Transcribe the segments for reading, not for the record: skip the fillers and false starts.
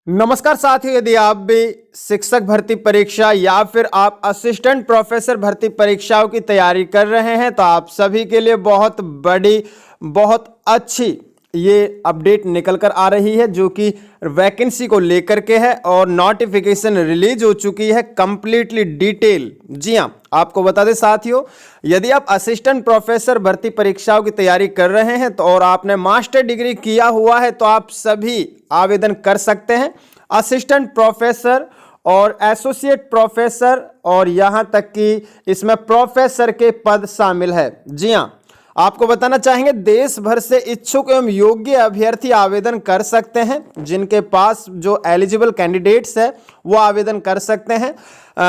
नमस्कार साथियों, यदि आप भी शिक्षक भर्ती परीक्षा या फिर आप असिस्टेंट प्रोफेसर भर्ती परीक्षाओं की तैयारी कर रहे हैं तो आप सभी के लिए बहुत बड़ी, बहुत अच्छी ये अपडेट निकल कर आ रही है जो कि वैकेंसी को लेकर के है और नोटिफिकेशन रिलीज हो चुकी है कंप्लीटली डिटेल। जी हाँ, आपको बता दें साथियों, यदि आप असिस्टेंट प्रोफेसर भर्ती परीक्षाओं की तैयारी कर रहे हैं तो और आपने मास्टर डिग्री किया हुआ है तो आप सभी आवेदन कर सकते हैं। असिस्टेंट प्रोफेसर और एसोसिएट प्रोफेसर और यहाँ तक कि इसमें प्रोफेसर के पद शामिल है। जी हाँ, आपको बताना चाहेंगे देश भर से इच्छुक एवं योग्य अभ्यर्थी आवेदन कर सकते हैं। जिनके पास जो एलिजिबल कैंडिडेट्स है वो आवेदन कर सकते हैं।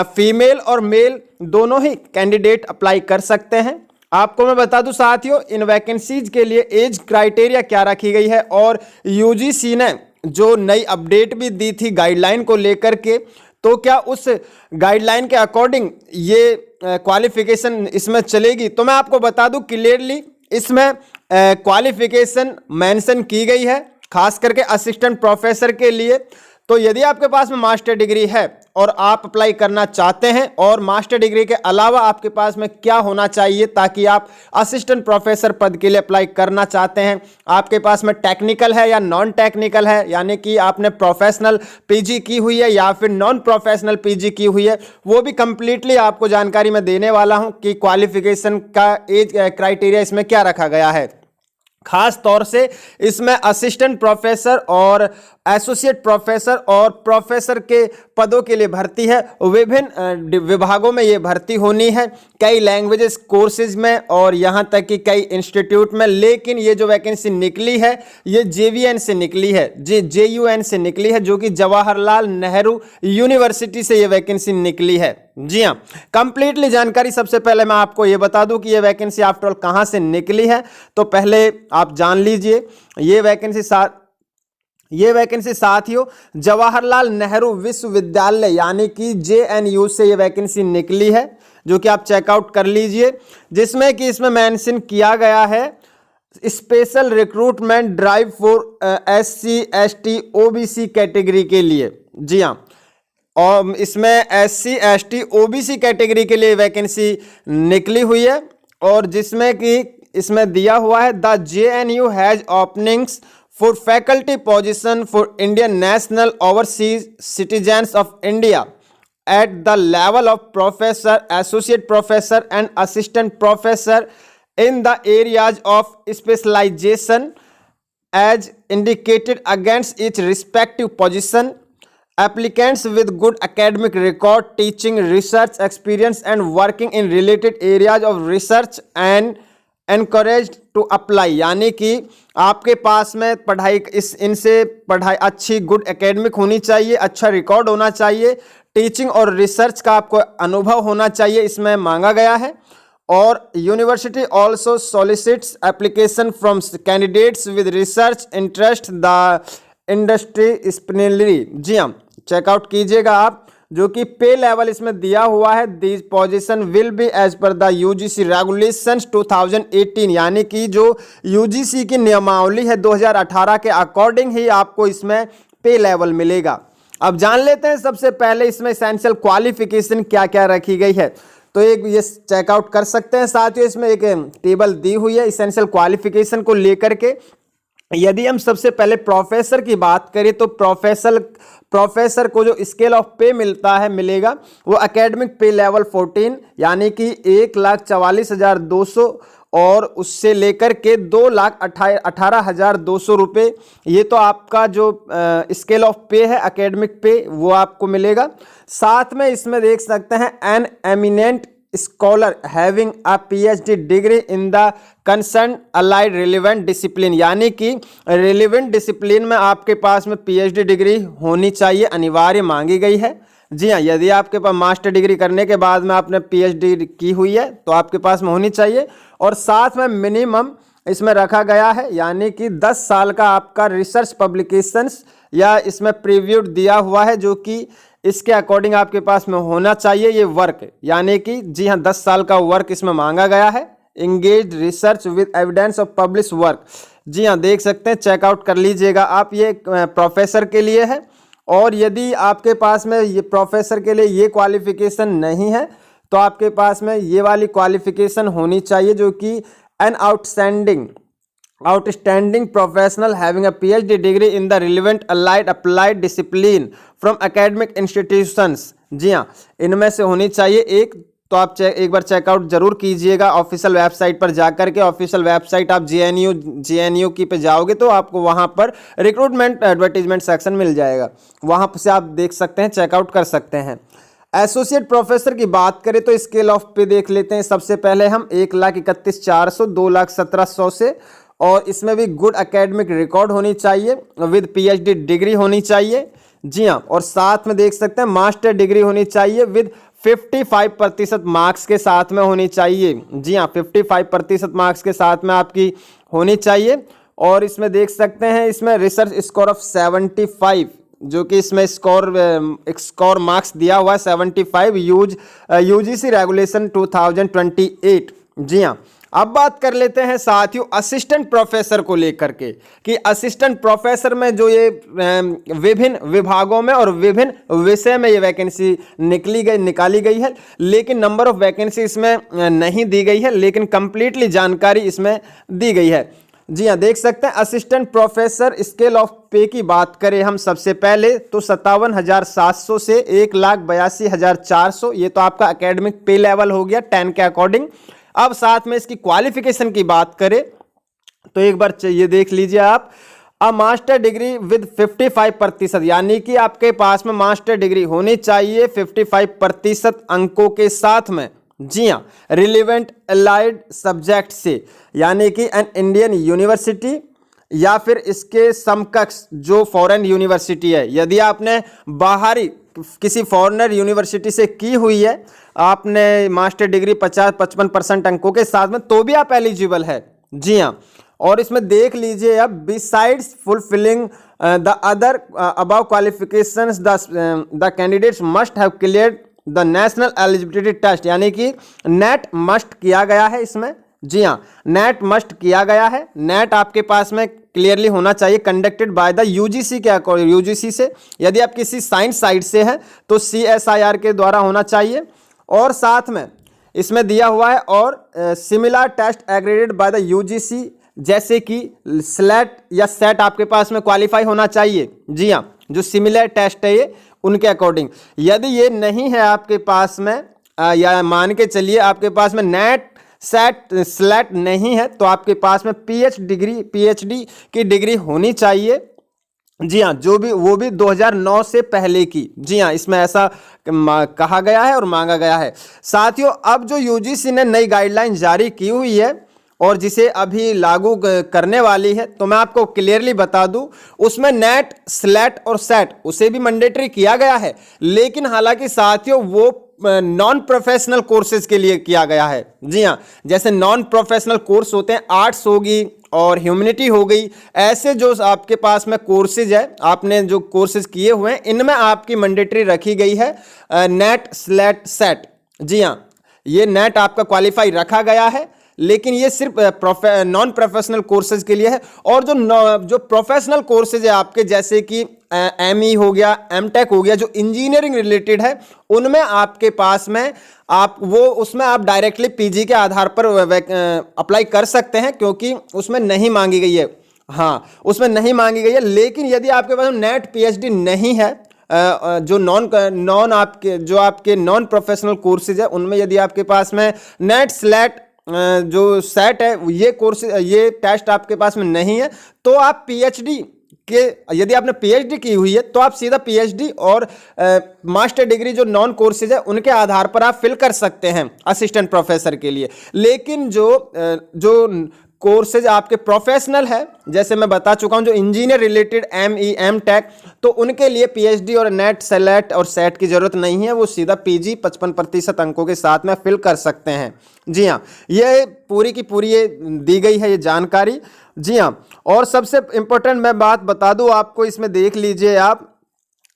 फीमेल और मेल दोनों ही कैंडिडेट अप्लाई कर सकते हैं। आपको मैं बता दूं साथियों, इन वैकेंसीज के लिए एज क्राइटेरिया क्या रखी गई है और यूजीसी ने जो नई अपडेट भी दी थी गाइडलाइन को लेकर के, तो क्या उस गाइडलाइन के अकॉर्डिंग ये क्वालिफिकेशन इसमें चलेगी? तो मैं आपको बता दूं क्लियरली इसमें क्वालिफिकेशन मेंशन की गई है खास करके असिस्टेंट प्रोफेसर के लिए। तो यदि आपके पास में मास्टर डिग्री है और आप अप्लाई करना चाहते हैं और मास्टर डिग्री के अलावा आपके पास में क्या होना चाहिए ताकि आप असिस्टेंट प्रोफेसर पद के लिए अप्लाई करना चाहते हैं, आपके पास में टेक्निकल है या नॉन टेक्निकल है, यानी कि आपने प्रोफेशनल पीजी की हुई है या फिर नॉन प्रोफेशनल पीजी की हुई है, वो भी कंप्लीटली आपको जानकारी मैं देने वाला हूं कि क्वालिफिकेशन का एज क्राइटेरिया इसमें क्या रखा गया है। खास तौर से इसमें असिस्टेंट प्रोफेसर और एसोसिएट प्रोफेसर और प्रोफेसर के पदों के लिए भर्ती है। विभिन्न विभागों में ये भर्ती होनी है, कई लैंग्वेजेस कोर्सेज में और यहाँ तक कि कई इंस्टीट्यूट में। लेकिन ये जो वैकेंसी निकली है ये जेवीएन से निकली है, जेयूएन से निकली है, जो कि जवाहरलाल नेहरू यूनिवर्सिटी से ये वैकेंसी निकली है। जी हाँ, कंप्लीटली जानकारी सबसे पहले मैं आपको ये बता दूं कि ये वैकेंसी आफ्टर ऑल कहाँ से निकली है। तो पहले आप जान लीजिए ये वैकेंसी साथियों जवाहरलाल नेहरू विश्वविद्यालय यानी कि जेएनयू से ये वैकेंसी निकली है, जो कि आप चेकआउट कर लीजिए, जिसमें कि इसमें मेंशन किया गया है special recruitment drive for SC ST OBC category के लिए। जी हाँ, और इसमें एससी एसटी ओबीसी कैटेगरी के लिए वैकेंसी निकली हुई है और जिसमें कि इसमें दिया हुआ है the JNU has openings for faculty position for Indian national overseas citizens of India at the level of professor, associate professor and assistant professor in the areas of specialisation as indicated against each respective position. Applicants with good academic record, teaching, research experience and working in related areas of research and encouraged to apply. यानी कि आपके पास में पढ़ाई इनसे पढ़ाई अच्छी good academic होनी चाहिए, अच्छा रिकॉर्ड होना चाहिए, टीचिंग और रिसर्च का आपको अनुभव होना चाहिए, इसमें मांगा गया है। और university also solicits application from candidates with research interest the industry स्पिनरी। जी हाँ, चेकआउट कीजिएगा आप, जो कि पे लेवल इसमें दिया हुआ है this position will be as per the UGC regulations 2018, यानी कि जो यूजीसी की नियमावली है 2018 के अकॉर्डिंग ही आपको इसमें पे लेवल मिलेगा। अब जान लेते हैं सबसे पहले इसमें एसेंशियल क्वालिफिकेशन क्या क्या रखी गई है। तो एक ये चेकआउट कर सकते हैं साथियों, इसमें एक टेबल दी हुई है एसेंशियल क्वालिफिकेशन को लेकर के। यदि हम सबसे पहले प्रोफेसर की बात करें तो प्रोफेसर को जो स्केल ऑफ पे मिलेगा वो एकेडमिक पे लेवल 14 यानी कि 1,44,200 और उससे लेकर के 2,18,200 रुपये। ये तो आपका जो स्केल ऑफ पे है एकेडमिक पे वो आपको मिलेगा। साथ में इसमें देख सकते हैं an eminent scholar having a PhD degree in the concern allied relevant discipline, यानी कि रिलेवेंट डिसिप्लिन में आपके पास में पीएचडी डिग्री होनी चाहिए, अनिवार्य मांगी गई है। जी हाँ, यदि आपके पास मास्टर डिग्री करने के बाद में आपने पीएचडी की हुई है तो आपके पास में होनी चाहिए। और साथ में मिनिमम इसमें रखा गया है यानी कि 10 साल का आपका रिसर्च पब्लिकेशंस या इसमें प्रीव्यू दिया हुआ है, जो कि इसके अकॉर्डिंग आपके पास में होना चाहिए ये वर्क, यानी कि जी हाँ 10 साल का वर्क इसमें मांगा गया है। Engage research with evidence of publish work, जी हाँ देख सकते हैं, चेकआउट कर लीजिएगा आप, ये प्रोफेसर के लिए है। और यदि आपके पास में ये प्रोफेसर के लिए ये क्वालिफिकेशन नहीं है तो आपके पास में ये वाली क्वालिफिकेशन होनी चाहिए, जो कि an outstanding professional having a PhD degree in the relevant allied applied discipline from academic institutions. जी हाँ, इनमें से होनी चाहिए एक। तो आप एक बार चेकआउट जरूर कीजिएगा ऑफिशियल वेबसाइट पर जाकर के। ऑफिशियल वेबसाइट आप जेएनयू की पे जाओगे तो आपको वहां पर रिक्रूटमेंट एडवर्टीजमेंट सेक्शन मिल जाएगा, वहां से आप देख सकते हैं, चेकआउट कर सकते हैं। एसोसिएट प्रोफेसर की बात करें तो स्केल ऑफ पे देख लेते हैं। सबसे पहले हम 1,31,400, 2,17,100 से, और इसमें भी गुड एकेडमिक रिकॉर्ड होनी चाहिए, विद पीएचडी डिग्री होनी चाहिए। जी हाँ, और साथ में देख सकते हैं मास्टर डिग्री होनी चाहिए विद 55% मार्क्स के साथ में होनी चाहिए। जी हाँ, 55% मार्क्स के साथ में आपकी होनी चाहिए। और इसमें देख सकते हैं इसमें रिसर्च स्कोर ऑफ 75, जो कि इसमें स्कोर मार्क्स दिया हुआ है 75 यूजीसी रेगुलेशन 2028। जी हाँ, अब बात कर लेते हैं साथियों असिस्टेंट प्रोफेसर को लेकर के, कि असिस्टेंट प्रोफेसर में जो ये विभिन्न विभागों में और विभिन्न विषय में ये वैकेंसी निकाली गई है, लेकिन नंबर ऑफ वैकेंसी इसमें नहीं दी गई है, लेकिन कंप्लीटली जानकारी इसमें दी गई है। जी हाँ, देख सकते हैं असिस्टेंट प्रोफेसर स्केल ऑफ पे की बात करें हम सबसे पहले तो 57,700 से 1,82,400, ये तो आपका एकेडमिक पे लेवल हो गया 10 के अकॉर्डिंग। अब साथ में इसकी क्वालिफिकेशन की बात करें तो एक बार ये देख लीजिए आप, अ मास्टर डिग्री विद 55%, यानी कि आपके पास में मास्टर डिग्री होनी चाहिए 55% अंकों के साथ में। जी हाँ, रिलेवेंट अलाइड सब्जेक्ट से, यानी कि एन इंडियन यूनिवर्सिटी या फिर इसके समकक्ष जो फॉरेन यूनिवर्सिटी है। यदि आपने बाहरी किसी फॉरेनर यूनिवर्सिटी से की हुई है आपने मास्टर डिग्री 50-55% अंकों के साथ में, तो भी आप एलिजिबल है। जी हाँ, और इसमें देख लीजिए अब, besides fulfilling the other above qualifications the candidates must have cleared the national eligibility test, यानी कि नेट मस्ट किया गया है इसमें। जी हाँ, नेट मस्ट किया गया है। नेट आपके पास में क्लियरली होना चाहिए, कंडक्टेड बाय द यूजीसी के अकॉर्डिंग, यूजीसी से। यदि आप किसी साइंस साइट से हैं तो CSIR के द्वारा होना चाहिए। और साथ में इसमें दिया हुआ है और similar test accredited by the UGC, जैसे कि स्लेट या सेट आपके पास में क्वालिफाई होना चाहिए। जी हाँ, जो सिमिलर टेस्ट है ये उनके अकॉर्डिंग। यदि ये नहीं है आपके पास में, या मान के चलिए आपके पास में नेट सेट स्लेट नहीं है, तो आपके पास में पीएचडी की डिग्री होनी चाहिए। जी हाँ, वो भी 2009 से पहले की। जी हाँ, इसमें ऐसा कहा गया है और मांगा गया है। साथियों, अब जो यूजीसी ने नई गाइडलाइन जारी की हुई है और जिसे अभी लागू करने वाली है, तो मैं आपको क्लियरली बता दूं, उसमें नेट स्लेट और सेट उसे भी मैंडेटरी किया गया है, लेकिन हालांकि साथियों वो नॉन प्रोफेशनल कोर्सेज के लिए किया गया है। जी हाँ, जैसे नॉन प्रोफेशनल कोर्स होते हैं, आर्ट्स होगी और ह्यूमैनिटी हो गई, ऐसे जो आपके पास में कोर्सेज है, आपने जो कोर्सेज किए हुए हैं, इनमें आपकी मैंडेटरी रखी गई है नेट स्लेट सेट। जी हाँ, ये नेट आपका क्वालिफाई रखा गया है, लेकिन ये सिर्फ नॉन प्रोफेशनल कोर्सेज के लिए है। और जो प्रोफेशनल कोर्सेज है आपके, जैसे कि ME हो गया, MTech हो गया, जो इंजीनियरिंग रिलेटेड है, उनमें आपके पास में उसमें आप डायरेक्टली PG के आधार पर अप्लाई कर सकते हैं, क्योंकि उसमें नहीं मांगी गई है। हाँ, उसमें नहीं मांगी गई है। लेकिन यदि आपके पास नेट PhD नहीं है, जो आपके नॉन प्रोफेशनल कोर्सेज है, उनमें यदि आपके पास में नेट स्लेट जो सेट है, ये टेस्ट आपके पास में नहीं है, तो आप यदि आपने PhD की हुई है तो आप सीधा PhD और मास्टर डिग्री जो नॉन कोर्सेज है उनके आधार पर आप फिल कर सकते हैं असिस्टेंट प्रोफेसर के लिए। लेकिन जो कोर्सेज आपके प्रोफेशनल है, जैसे मैं बता चुका हूं, जो इंजीनियर रिलेटेड ME MTech, तो उनके लिए PhD और नेट सेलेट और सेट की जरूरत नहीं है, वो सीधा PG 55% अंकों के साथ में फिल कर सकते हैं। जी हाँ, ये पूरी की पूरी ये दी गई है ये जानकारी। जी हाँ, और सबसे इम्पोर्टेंट मैं बात बता दूं आपको, इसमें देख लीजिए आप,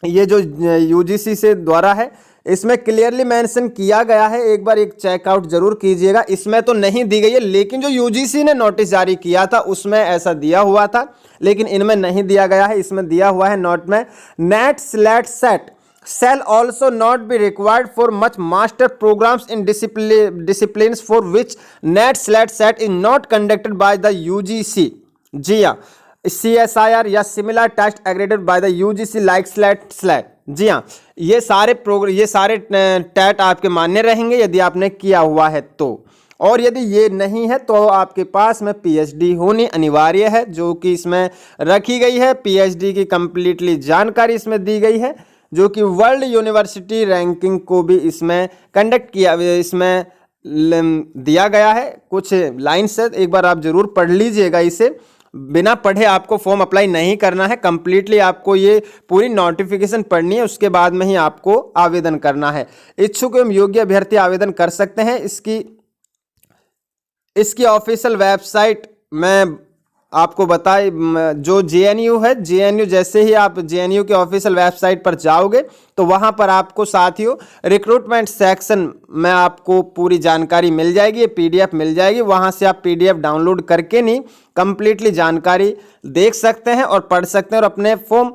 ये जो UGC से द्वारा है, इसमें क्लियरली मेंशन किया गया है, एक बार एक चेकआउट जरूर कीजिएगा। इसमें तो नहीं दी गई है, लेकिन जो यूजीसी ने नोटिस जारी किया था उसमें ऐसा दिया हुआ था, लेकिन इनमें नहीं दिया गया है। इसमें दिया हुआ है नोट में, net slate set shall also not be required for much master programs in disciplines for which NET SLAT set is not conducted by the UGC। जी हाँ, CSIR या similar test accredited by the UGC like SLET. जी हाँ, ये सारे TET आपके मान्य रहेंगे यदि आपने किया हुआ है तो, और यदि ये नहीं है तो आपके पास में PhD होनी अनिवार्य है, जो कि इसमें रखी गई है। PhD की कंप्लीटली जानकारी इसमें दी गई है, जो कि वर्ल्ड यूनिवर्सिटी रैंकिंग को भी इसमें कंडक्ट किया, इसमें दिया गया है। कुछ लाइन्स है, एक बार आप जरूर पढ़ लीजिएगा इसे। बिना पढ़े आपको फॉर्म अप्लाई नहीं करना है, कंप्लीटली आपको ये पूरी नोटिफिकेशन पढ़नी है, उसके बाद में ही आपको आवेदन करना है। इच्छुक एवं योग्य अभ्यर्थी आवेदन कर सकते हैं। इसकी ऑफिशियल वेबसाइट में आपको बताए, जो JNU है, JNU जैसे ही आप JNU के ऑफिशियल वेबसाइट पर जाओगे तो वहां पर आपको साथियों रिक्रूटमेंट सेक्शन में आपको पूरी जानकारी मिल जाएगी, PDF मिल जाएगी। वहां से आप PDF डाउनलोड करके नहीं कंप्लीटली जानकारी देख सकते हैं और पढ़ सकते हैं और अपने फॉर्म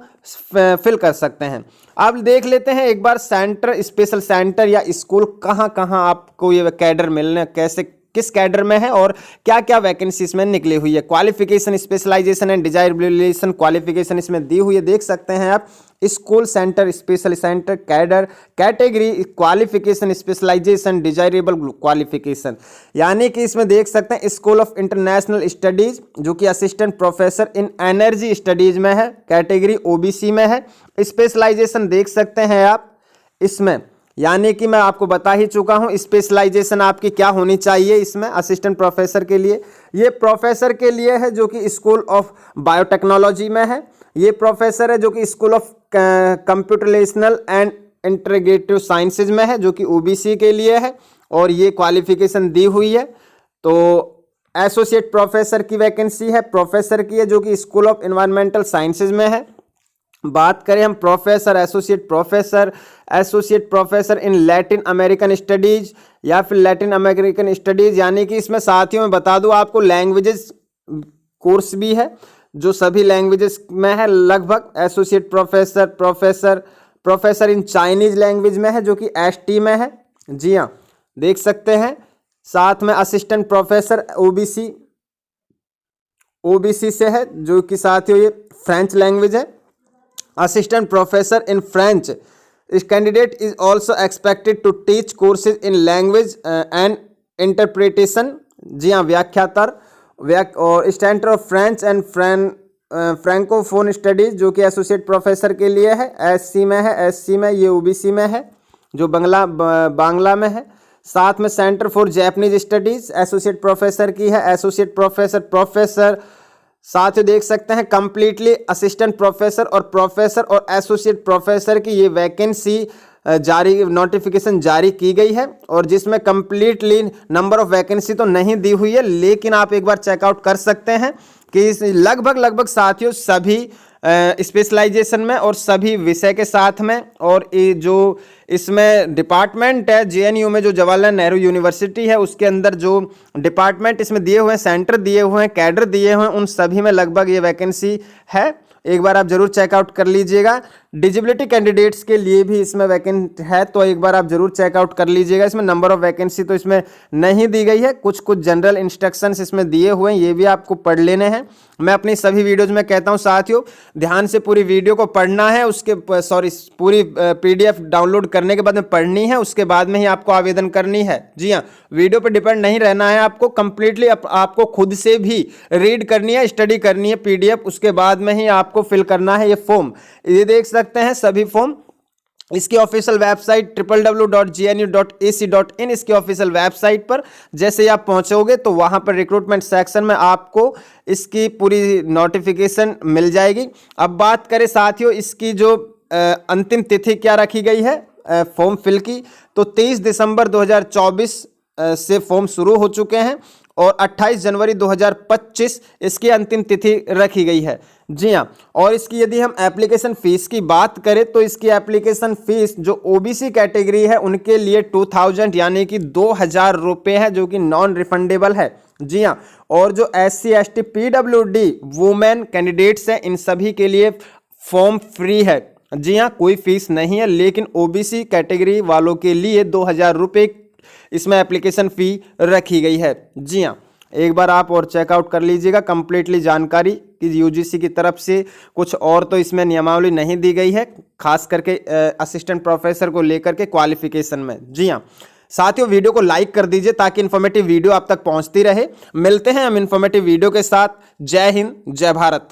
फिल कर सकते हैं। आप देख लेते हैं एक बार सेंटर, स्पेशल सेंटर या स्कूल कहाँ कहाँ आपको ये कैडर मिलने, कैसे किस कैडर में है और क्या क्या वैकेंसी इसमें निकली हुई है। Qualification, specialisation and desirable qualification इसमें दी हुई है, देख सकते हैं आप। School, centre, special centre, cadre, category, qualification, specialisation, desirable qualification, यानी कि इसमें देख सकते हैं स्कूल ऑफ इंटरनेशनल स्टडीज जो कि असिस्टेंट प्रोफेसर इन एनर्जी स्टडीज में है, कैटेगरी OBC में है। स्पेशलाइजेशन देख सकते हैं आप इसमें, यानी कि मैं आपको बता ही चुका हूं स्पेशलाइजेशन आपकी क्या होनी चाहिए इसमें असिस्टेंट प्रोफेसर के लिए। ये प्रोफेसर के लिए है जो कि स्कूल ऑफ बायोटेक्नोलॉजी में है। ये प्रोफेसर है जो कि school of computational and integrative sciences में है, जो कि OBC के लिए है, और ये क्वालिफिकेशन दी हुई है। तो एसोसिएट प्रोफेसर की वैकेंसी है, प्रोफेसर की है, जो कि स्कूल ऑफ एनवायरमेंटल साइंसेज में है। बात करें हम professor, associate professor in Latin American studies या फिर लैटिन अमेरिकन स्टडीज, यानी कि इसमें साथियों में बता दूं आपको लैंग्वेजेस कोर्स भी है जो सभी लैंग्वेजेस में है लगभग। Associate professor in Chinese language में है, जो कि ST में है। जी हाँ, देख सकते हैं। साथ में असिस्टेंट प्रोफेसर OBC से है, जो कि साथियों ये फ्रेंच लैंग्वेज है। Assistant professor in French. This candidate is also expected to teach courses in language and interpretation। जी हाँ, व्याख्यातर और standard of French and francophone studies, जो कि एसोसिएट प्रोफेसर के लिए है, SC में है। SC में ये OBC में है, जो बांग्ला में है। साथ में centre for Japanese studies associate professor की है। एसोसिएट प्रोफेसर साथ ही देख सकते हैं कंप्लीटली असिस्टेंट प्रोफेसर और एसोसिएट प्रोफेसर की ये वैकेंसी नोटिफिकेशन जारी की गई है, और जिसमें कंप्लीटली नंबर ऑफ वैकेंसी तो नहीं दी हुई है, लेकिन आप एक बार चेकआउट कर सकते हैं कि लगभग साथियों सभी स्पेशलाइजेशन में और सभी विषय के साथ में, और ये जो इसमें डिपार्टमेंट है JNU में, जो जवाहरलाल नेहरू यूनिवर्सिटी है, उसके अंदर जो डिपार्टमेंट इसमें दिए हुए हैं, सेंटर दिए हुए हैं, कैडर दिए हुए हैं, उन सभी में लगभग ये वैकेंसी है। एक बार आप जरूर चेकआउट कर लीजिएगा। डिजेबिलिटी कैंडिडेट्स के लिए भी इसमें वैकेंट है, तो एक बार आप जरूर चेकआउट कर लीजिएगा। इसमें नंबर ऑफ वैकेंसी तो इसमें नहीं दी गई है, कुछ जनरल इंस्ट्रक्शंस इसमें दिए हुए हैं, ये भी आपको पढ़ लेने हैं। मैं अपनी सभी वीडियोज में कहता हूं साथियों, ध्यान से पूरी वीडियो को पढ़ना है, पूरी PDF डाउनलोड करने के बाद में पढ़नी है, उसके बाद में ही आपको आवेदन करनी है। जी हाँ, वीडियो पर डिपेंड नहीं रहना है, आपको कंप्लीटली आपको खुद से भी रीड करनी है, स्टडी करनी है PDF, उसके बाद में ही आपको फिल करना है ये फॉर्म। ये देख सकते हैं सभी फॉर्म। इसकी ऑफिशियल वेबसाइट www.gnu.ac.in, इसकी ऑफिशियल वेबसाइट पर जैसे ही आप पहुंचोगे तो वहां पर रिक्रूटमेंट सेक्शन में आपको इसकी पूरी नोटिफिकेशन मिल जाएगी। अब बात करें साथियों इसकी जो अंतिम तिथि क्या रखी गई है फॉर्म फिल की, तो 23 दिसंबर 2024 से फॉर्म शुरू हो चुके हैं, और 28 जनवरी 2025 इसकी अंतिम तिथि रखी गई है। जी हाँ, और इसकी यदि हम एप्लीकेशन फीस की बात करें तो इसकी एप्लीकेशन फीस जो ओबीसी कैटेगरी है उनके लिए 2000 यानी कि 2000 रुपये है, जो कि नॉन रिफंडेबल है। जी हाँ, और जो SC ST PWD women candidates हैं इन सभी के लिए फॉर्म फ्री है। जी हाँ, कोई फीस नहीं है, लेकिन ओबीसी कैटेगरी वालों के लिए 2000 रुपये इसमें एप्लीकेशन फ़ी रखी गई है। जी हाँ, एक बार आप और चेकआउट कर लीजिएगा कंप्लीटली जानकारी कि यूजीसी की तरफ से कुछ और तो इसमें नियमावली नहीं दी गई है, खास करके असिस्टेंट प्रोफेसर को लेकर के क्वालिफिकेशन में। जी हाँ साथियों, वीडियो को लाइक कर दीजिए ताकि इन्फॉर्मेटिव वीडियो आप तक पहुंचती रहे। मिलते हैं हम इन्फॉर्मेटिव वीडियो के साथ। जय हिंद, जय भारत।